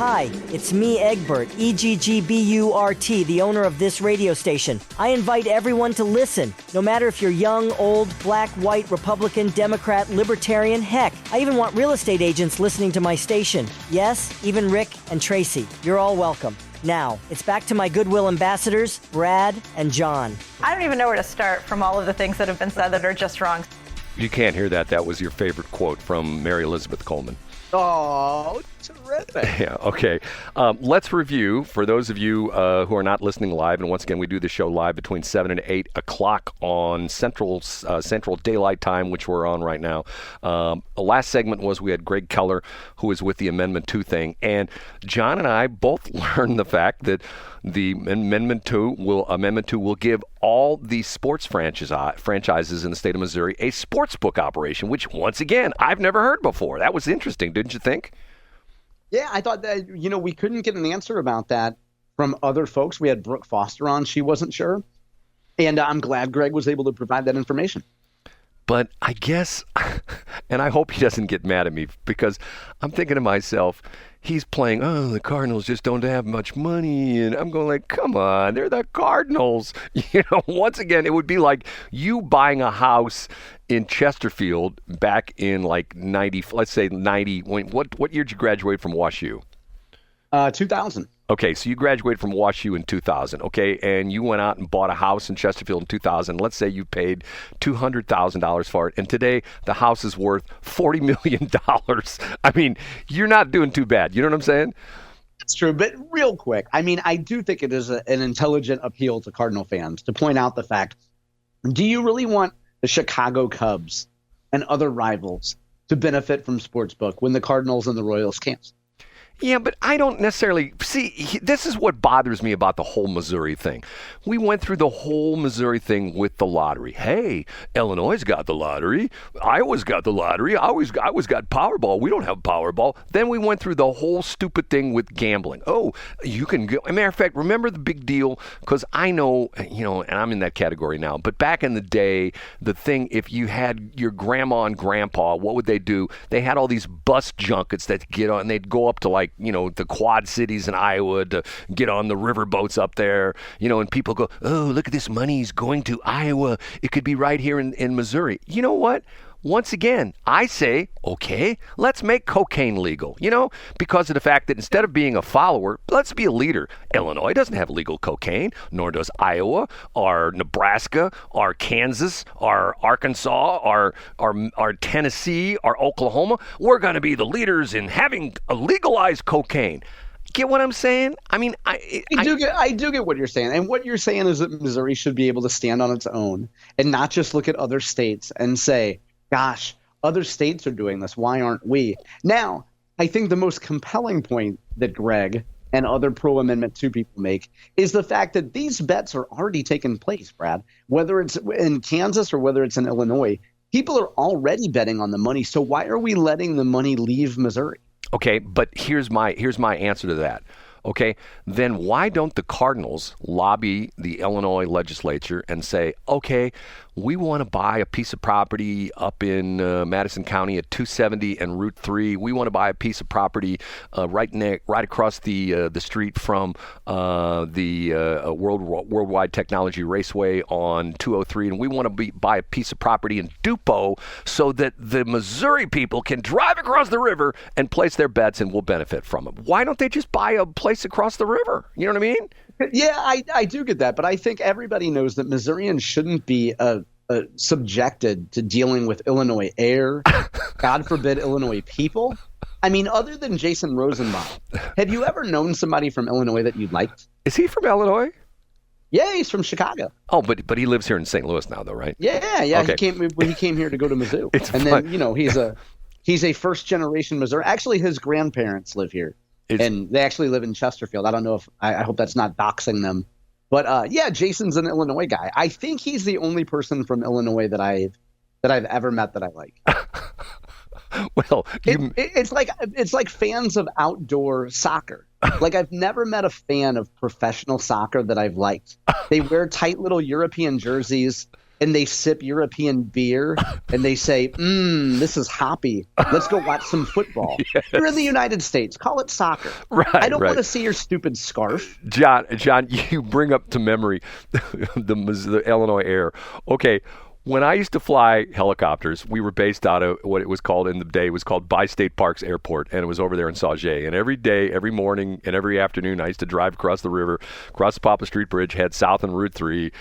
Hi, it's me, Egbert, Egggburt, the owner of this radio station. I invite everyone to listen, no matter if you're young, old, black, white, Republican, Democrat, Libertarian, heck, I even want real estate agents listening to my station. Yes, even Rick and Tracy. You're all welcome. Now, it's back to my Goodwill ambassadors, Brad and John. I don't even know where to start from all of the things that have been said that are just wrong. You can't hear that. That was your favorite quote from Mary Elizabeth Coleman. Oh, terrific. Yeah, okay. Let's review, for those of you who are not listening live, and once again, we do the show live between 7 and 8 o'clock on Central Daylight Time, which we're on right now. The last segment was we had Greg Keller, who was with the Amendment 2 thing, and John and I both learned the fact that the Amendment 2 will give all the sports franchises in the state of Missouri a sports book operation, which, once again, I've never heard before. That was interesting, didn't you think? Yeah, I thought that, we couldn't get an answer about that from other folks. We had Brooke Foster on. She wasn't sure. And I'm glad Greg was able to provide that information. But I guess, and I hope he doesn't get mad at me, because I'm thinking to myself, he's playing, the Cardinals just don't have much money. And I'm going like, come on, they're the Cardinals. Once again, it would be like you buying a house in Chesterfield back in like 90, let's say 90. What year did you graduate from WashU? 2000. Okay, so you graduated from WashU in 2000, okay, and you went out and bought a house in Chesterfield in 2000. Let's say you paid $200,000 for it, and today the house is worth $40 million. I mean, you're not doing too bad. You know what I'm saying? That's true, but real quick, I do think it is an intelligent appeal to Cardinal fans to point out the fact, do you really want the Chicago Cubs and other rivals to benefit from Sportsbook when the Cardinals and the Royals can't? Yeah, but I don't necessarily see. This is what bothers me about the whole Missouri thing. We went through the whole Missouri thing with the lottery. Hey, Illinois got the lottery. Iowa's got the lottery. I always got Powerball. We don't have Powerball. Then we went through the whole stupid thing with gambling. Oh, you can go. As a matter of fact, remember the big deal? Because I know, and I'm in that category now. But back in the day, the thing, if you had your grandma and grandpa, what would they do? They had all these bus junkets that get on. And they'd go up to the Quad Cities in Iowa to get on the river boats up there, and people go, oh, look at this money is going to Iowa. It could be right here in Missouri. You know what? Once again, I say, okay, let's make cocaine legal, because of the fact that instead of being a follower, let's be a leader. Illinois doesn't have legal cocaine, nor does Iowa, or Nebraska, or Kansas, or Arkansas, or Tennessee, or Oklahoma. We're going to be the leaders in having a legalized cocaine. Get what I'm saying? I mean, I do get what you're saying. And what you're saying is that Missouri should be able to stand on its own and not just look at other states and say, gosh, other states are doing this. Why aren't we? Now, I think the most compelling point that Greg and other pro-Amendment 2 people make is the fact that these bets are already taking place, Brad. Whether it's in Kansas or whether it's in Illinois, people are already betting on the money. So why are we letting the money leave Missouri? Okay, but here's my answer to that. Okay, then why don't the Cardinals lobby the Illinois legislature and say, okay, we want to buy a piece of property up in Madison County at 270 and Route 3. We want to buy a piece of property right across the street from the Worldwide Technology Raceway on 203, and we want to buy a piece of property in Dupo so that the Missouri people can drive across the river and place their bets, and we'll benefit from it. Why don't they just buy a place across the river? You know what I mean? Yeah, I do get that, but I think everybody knows that Missourians shouldn't be subjected to dealing with Illinois air, God forbid, Illinois people. I mean, other than Jason Rosenbaum, have you ever known somebody from Illinois that you liked? Is he from Illinois? Yeah, he's from Chicago. Oh, but he lives here in St. Louis now, though, right? Yeah. Okay. He came here to go to Mizzou, then he's a first generation Missouri. Actually, his grandparents live here. And they actually live in Chesterfield. I don't know if I hope that's not doxing them. But Jason's an Illinois guy. I think he's the only person from Illinois that I've ever met that I like. Well, it's like fans of outdoor soccer. Like, I've never met a fan of professional soccer that I've liked. They wear tight little European jerseys. and they sip European beer and they say, this is hoppy. Let's go watch some football. Yes. You're in the United States. Call it soccer. Right, I don't right. want to see your stupid scarf. John, you bring up to memory the Illinois Air. Okay. When I used to fly helicopters, we were based out of what it was called in the day, it was called Bi-State Parks Airport, and it was over there in Sauget. And every day, every morning, and every afternoon, I used to drive across the river, across the Poplar Street Bridge, head south on Route 3,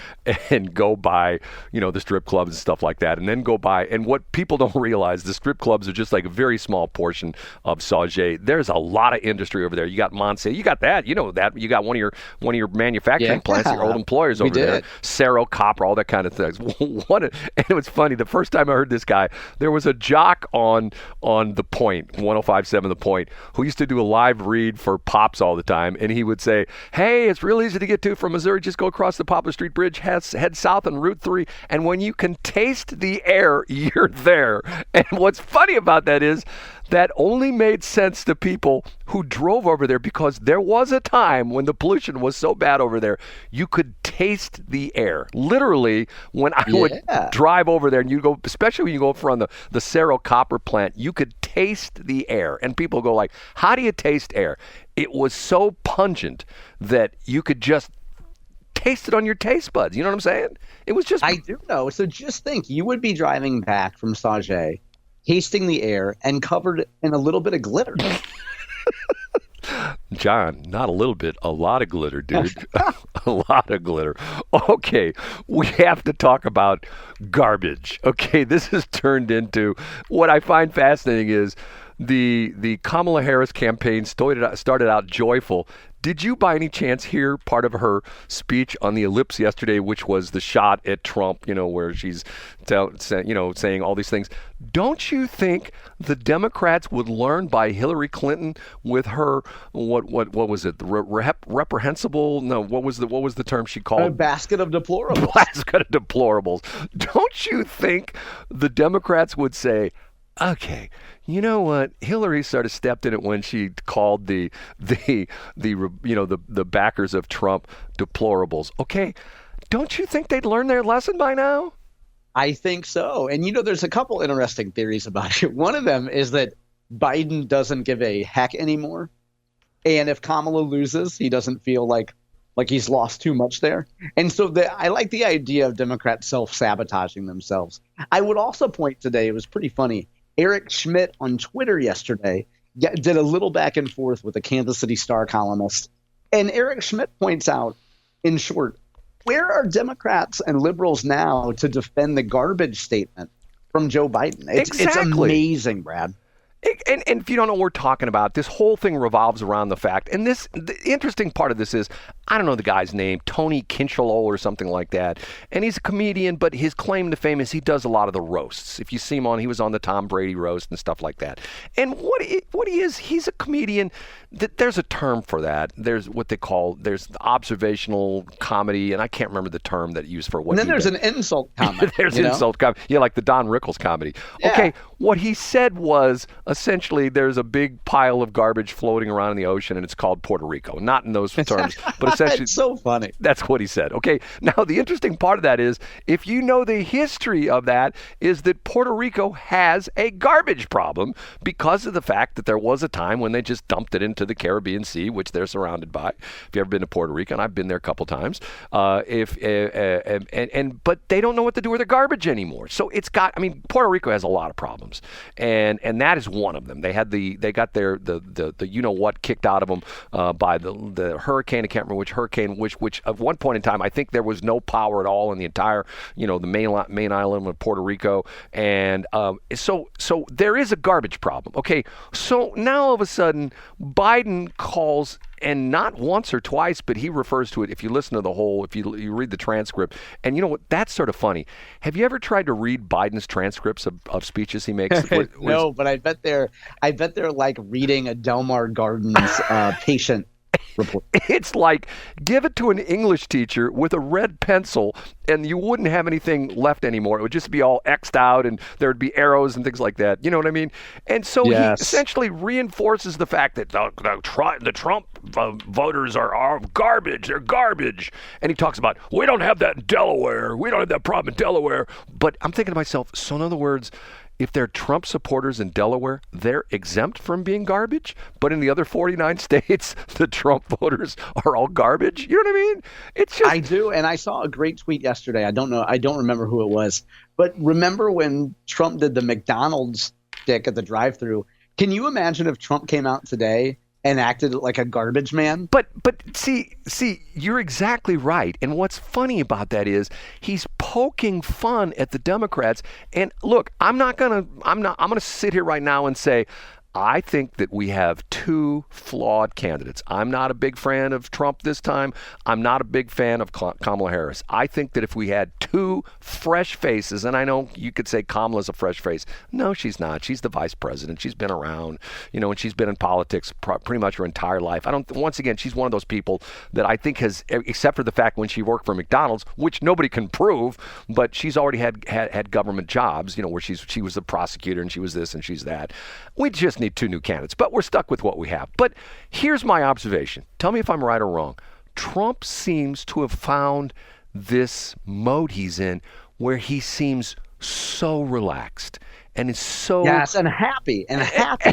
and go by, the strip clubs and stuff like that, and then go by. And what people don't realize, the strip clubs are just like a very small portion of Sauget. There's a lot of industry over there. You got Monsanto, you got that, that. You got one of your manufacturing plants, your old employers over there, Cerro, Copper, all that kind of things. And it was funny. The first time I heard this guy, there was a jock on the Point, 105.7 The Point, who used to do a live read for Pops all the time. And he would say, hey, it's real easy to get to from Missouri. Just go across the Poplar Street Bridge, head south on Route 3. And when you can taste the air, you're there. And what's funny about that is that only made sense to people who drove over there, because there was a time when the pollution was so bad over there, you could taste the air. Literally, when I would drive over there, and you go, especially when you go from the Cerro Copper plant, you could taste the air. And people go like, how do you taste air? It was so pungent that you could just taste it on your taste buds. You know what I'm saying? It was just... I do know. So just think, you would be driving back from Sauget, tasting the air, and covered in a little bit of glitter. John, not a little bit, a lot of glitter, dude. A lot of glitter. Okay, we have to talk about garbage. Okay, this has turned into, what I find fascinating is the Kamala Harris campaign started out joyful. Did you by any chance hear part of her speech on the ellipse yesterday, which was the shot at Trump, where she's saying all these things? Don't you think the Democrats would learn by Hillary Clinton with her what was it? Reprehensible? No, what was the term she called? A basket of deplorables. Basket of deplorables. Don't you think the Democrats would say, okay, you know what? Hillary sort of stepped in it when she called the backers of Trump deplorables. Okay, don't you think they'd learn their lesson by now? I think so. And there's a couple interesting theories about it. One of them is that Biden doesn't give a heck anymore, and if Kamala loses, he doesn't feel like he's lost too much there. And so I like the idea of Democrats self-sabotaging themselves. I would also point today, it was pretty funny, Eric Schmidt on Twitter yesterday did a little back and forth with a Kansas City Star columnist. And Eric Schmidt points out, in short, where are Democrats and liberals now to defend the garbage statement from Joe Biden? It's amazing, Brad. And if you don't know what we're talking about, this whole thing revolves around the fact, and the interesting part of this is, I don't know the guy's name, Tony Kinchelol or something like that, and he's a comedian, but his claim to fame is he does a lot of the roasts. If you see him he was on the Tom Brady roast and stuff like that. And what he is, he's a comedian. There's a term for that. There's what they call, there's observational comedy, and I can't remember the term that used for what. And then there's an insult comedy. There's insult comedy. Yeah, like the Don Rickles comedy. Yeah. Okay, what he said was, essentially, there's a big pile of garbage floating around in the ocean, and it's called Puerto Rico. Not in those terms, but essentially, it's so funny. That's what he said. Okay, now the interesting part of that is, if you know the history of that, is that Puerto Rico has a garbage problem because of the fact that there was a time when they just dumped it into the Caribbean Sea, which they're surrounded by. If you've ever been to Puerto Rico, and I've been there a couple times, but they don't know what to do with the garbage anymore. So Puerto Rico has a lot of problems, and that is one of them. They got their kicked out of them by the hurricane. I can't remember which hurricane, which at one point in time I think there was no power at all in the entire the main island of Puerto Rico, and so there is a garbage problem. Okay, so now all of a sudden Biden calls, and not once or twice, but he refers to it, if you listen to the whole, if you read the transcript, and you know what, that's sort of funny. Have you ever tried to read Biden's transcripts of speeches he makes? No, but I bet they're like reading a Delmar Gardens patient report. It's like give it to an English teacher with a red pencil and you wouldn't have anything left anymore. It would just be all X'd out and there would be arrows and things like that. You know what I mean? And so he essentially reinforces the fact that the Trump voters are garbage. They're garbage. And he talks about, we don't have that in Delaware. We don't have that problem in Delaware. But I'm thinking to myself, so in other words, if they're Trump supporters in Delaware, they're exempt from being garbage. But in the other 49 states, the Trump voters are all garbage. You know what I mean? It's just... I do. And I saw a great tweet yesterday. I don't remember who it was. But remember when Trump did the McDonald's stick at the drive-thru? Can you imagine if Trump came out today and acted like a garbage man? But see, you're exactly right. And what's funny about that is he's poking fun at the Democrats. And look, I'm gonna sit here right now and say, I think that we have two flawed candidates. I'm not a big fan of Trump this time. I'm not a big fan of Kamala Harris. I think that if we had two fresh faces, and I know you could say Kamala's a fresh face. No, she's not. She's the vice president. She's been around, and she's been in politics pretty much her entire life. Once again, she's one of those people that I think has, except for the fact when she worked for McDonald's, which nobody can prove, but she's already had government jobs, where she was the prosecutor and she was this and she's that. We just need two new candidates, but we're stuck with what we have. But here's my observation. Tell me if I'm right or wrong. Trump seems to have found this mode he's in where he seems so relaxed and is so and happy.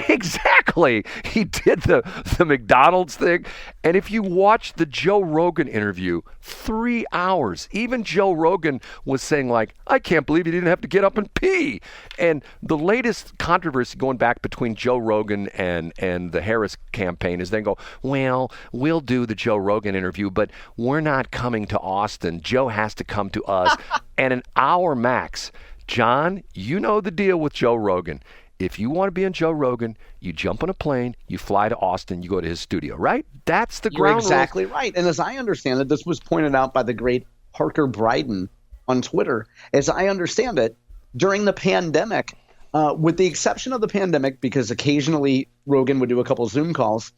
Exactly. He did the McDonald's thing. And if you watch the Joe Rogan interview, 3 hours, even Joe Rogan was saying I can't believe he didn't have to get up and pee. And the latest controversy going back between Joe Rogan and the Harris campaign is they go, well, we'll do the Joe Rogan interview, but we're not coming to Austin. Joe has to come to us. And an hour max. John, you know the deal with Joe Rogan. If you want to be on Joe Rogan, you jump on a plane, you fly to Austin, you go to his studio, right? That's the ground You're exactly right. And as I understand it, this was pointed out by the great Parker Bryden on Twitter. As I understand it, during the pandemic, with the exception of the pandemic, because occasionally Rogan would do a couple Zoom calls,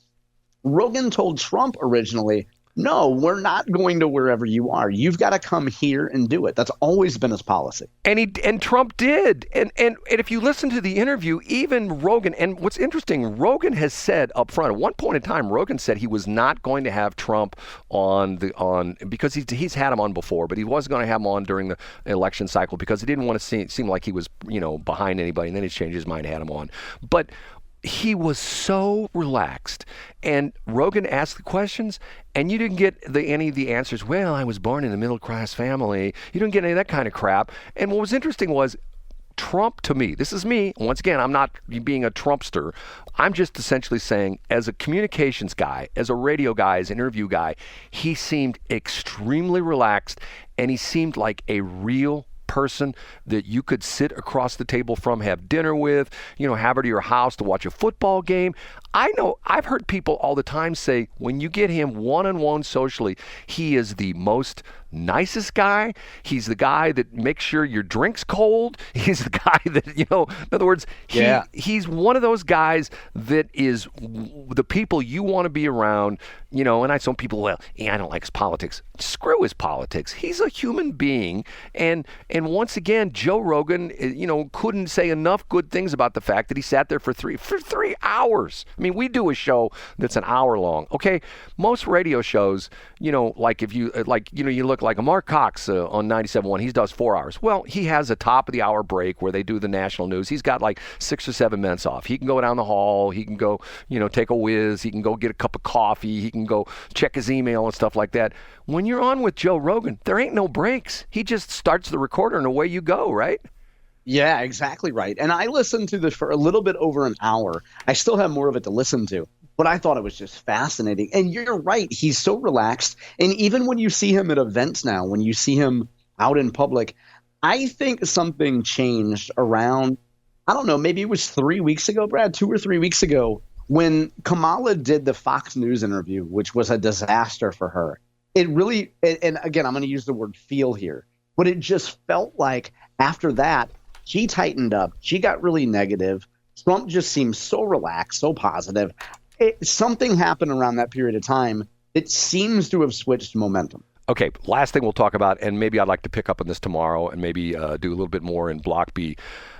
Rogan told Trump originally, no, we're not going to wherever you are. You've got to come here and do it. That's always been his policy. And Trump did. And if you listen to the interview, even Rogan, and what's interesting, Rogan has said up front, at one point in time, Rogan said he was not going to have Trump on because he's had him on before, but he wasn't going to have him on during the election cycle because he didn't want to seem like he was, behind anybody. And then he changed his mind and had him on. But he was so relaxed, and Rogan asked the questions, and you didn't get any of the answers. Well, I was born in a middle-class family. You didn't get any of that kind of crap. And what was interesting was Trump, to me, this is me. Once again, I'm not being a Trumpster. I'm just essentially saying, as a communications guy, as a radio guy, as an interview guy, he seemed extremely relaxed, and he seemed like a real person that you could sit across the table from, have dinner with, have her to your house to watch a football game. I know I've heard people all the time say when you get him one-on-one socially, he is the most nicest guy. He's the guy that makes sure your drink's cold. He's the guy that, in other words, he's one of those guys that is the people you want to be around, and some people, I don't like his politics. Screw his politics. He's a human being. And once again, Joe Rogan, couldn't say enough good things about the fact that he sat there for 3 hours. I mean, we do a show that's an hour long. Okay, most radio shows, if you you look like a Mark Cox on 97.1, he does 4 hours. Well, he has a top of the hour break where they do the national news. He's got 6 or 7 minutes off. He can go down the hall. He can go, take a whiz. He can go get a cup of coffee. He can go check his email and stuff like that. When you're on with Joe Rogan, there ain't no breaks. He just starts the recorder and away you go, right? Yeah, exactly right. And I listened to this for a little bit over an hour. I still have more of it to listen to, but I thought it was just fascinating. And you're right. He's so relaxed. And even when you see him at events now, when you see him out in public, I think something changed around, I don't know, maybe it was 3 weeks ago, Brad, 2 or 3 weeks ago, when Kamala did the Fox News interview, which was a disaster for her. It really, and again, I'm going to use the word feel here, but it just felt like after that, she tightened up. She got really negative. Trump just seemed so relaxed, so positive. something happened around that period of time that seems to have switched momentum. Okay, last thing we'll talk about, and maybe I'd like to pick up on this tomorrow and maybe do a little bit more in Block B,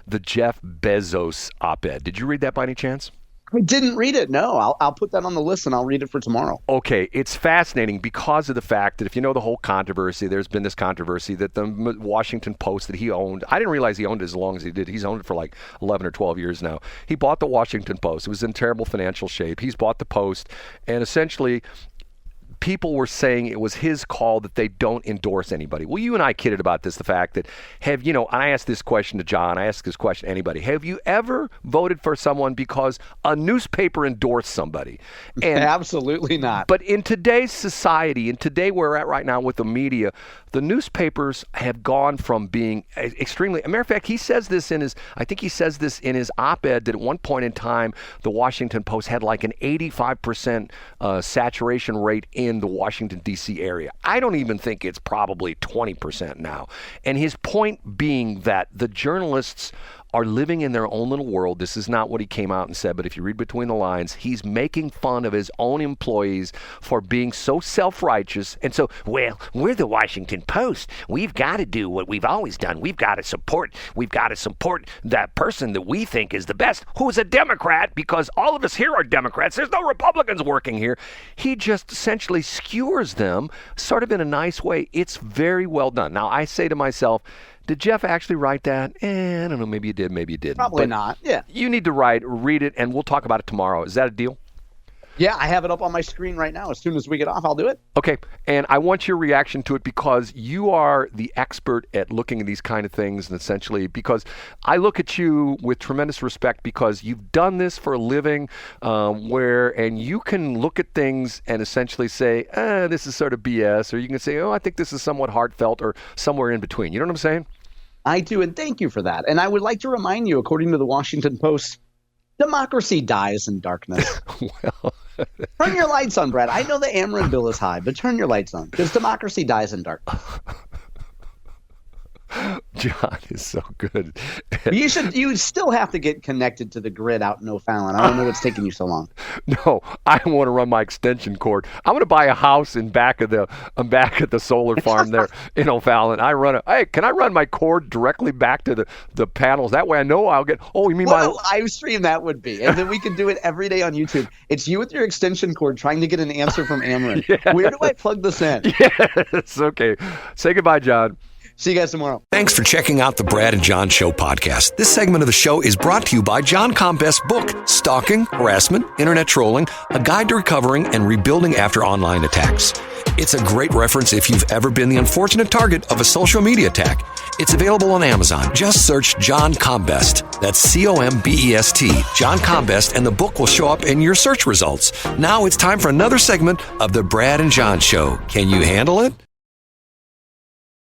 the Jeff Bezos op-ed. Did you read that by any chance? I didn't read it. No, I'll put that on the list and I'll read it for tomorrow. Okay, it's fascinating because of the fact that if you know the whole controversy, there's been this controversy that the Washington Post that he owned, I didn't realize he owned it as long as he did. He's owned it for like 11 or 12 years now. He bought the Washington Post. It was in terrible financial shape. He's bought the Post, and essentially people were saying it was his call that they don't endorse anybody. Well, you and I kidded about this, the fact that I asked this question to John, I asked this question to anybody. Have you ever voted for someone because a newspaper endorsed somebody? And, absolutely not. But in today's society, in today where we're at right now with the media, the newspapers have gone from being extremely, a matter of fact, he says this in his op-ed that at one point in time, the Washington Post had like an 85% saturation rate in the Washington, D.C. area. I don't even think it's probably 20% now. And his point being that the journalists are living in their own little world. This is not what he came out and said, but if you read between the lines, he's making fun of his own employees for being so self-righteous. And so, well, we're the Washington Post. We've got to do what we've always done. We've got to support that person that we think is the best, who's a Democrat, because all of us here are Democrats. There's no Republicans working here. He just essentially skewers them sort of in a nice way. It's very well done. Now, I say to myself, did Jeff actually write that? I don't know. Maybe you did, maybe you didn't. Probably not. Yeah. You need to read it, and we'll talk about it tomorrow. Is that a deal? Yeah, I have it up on my screen right now. As soon as we get off, I'll do it. Okay, and I want your reaction to it because you are the expert at looking at these kind of things, and essentially because I look at you with tremendous respect because you've done this for a living and you can look at things and essentially say, this is sort of BS, or you can say, I think this is somewhat heartfelt or somewhere in between. You know what I'm saying? I do, and thank you for that. And I would like to remind you, according to the Washington Post, democracy dies in darkness. Well, turn your lights on, Brad. I know the Ameren bill is high, but turn your lights on because democracy dies in darkness. John is so good. You still have to get connected to the grid out in O'Fallon. I don't know what's taking you so long. No, I want to run my extension cord. I want to buy a house in back at the solar farm there in O'Fallon. Can I run my cord directly back to the panels? That way I know I'll get. Oh, you mean what a live stream that would be, and then we could do it every day on YouTube. It's you with your extension cord trying to get an answer from Ameren. Yes. Where do I plug this in? Yes, okay. Say goodbye, John. See you guys tomorrow. Thanks for checking out the Brad and John Show podcast. This segment of the show is brought to you by John Combest's book, Stalking, Harassment, Internet Trolling, A Guide to Recovering and Rebuilding After Online Attacks. It's a great reference if you've ever been the unfortunate target of a social media attack. It's available on Amazon. Just search John Combest. That's Combest, John Combest, and the book will show up in your search results. Now it's time for another segment of the Brad and John Show. Can you handle it?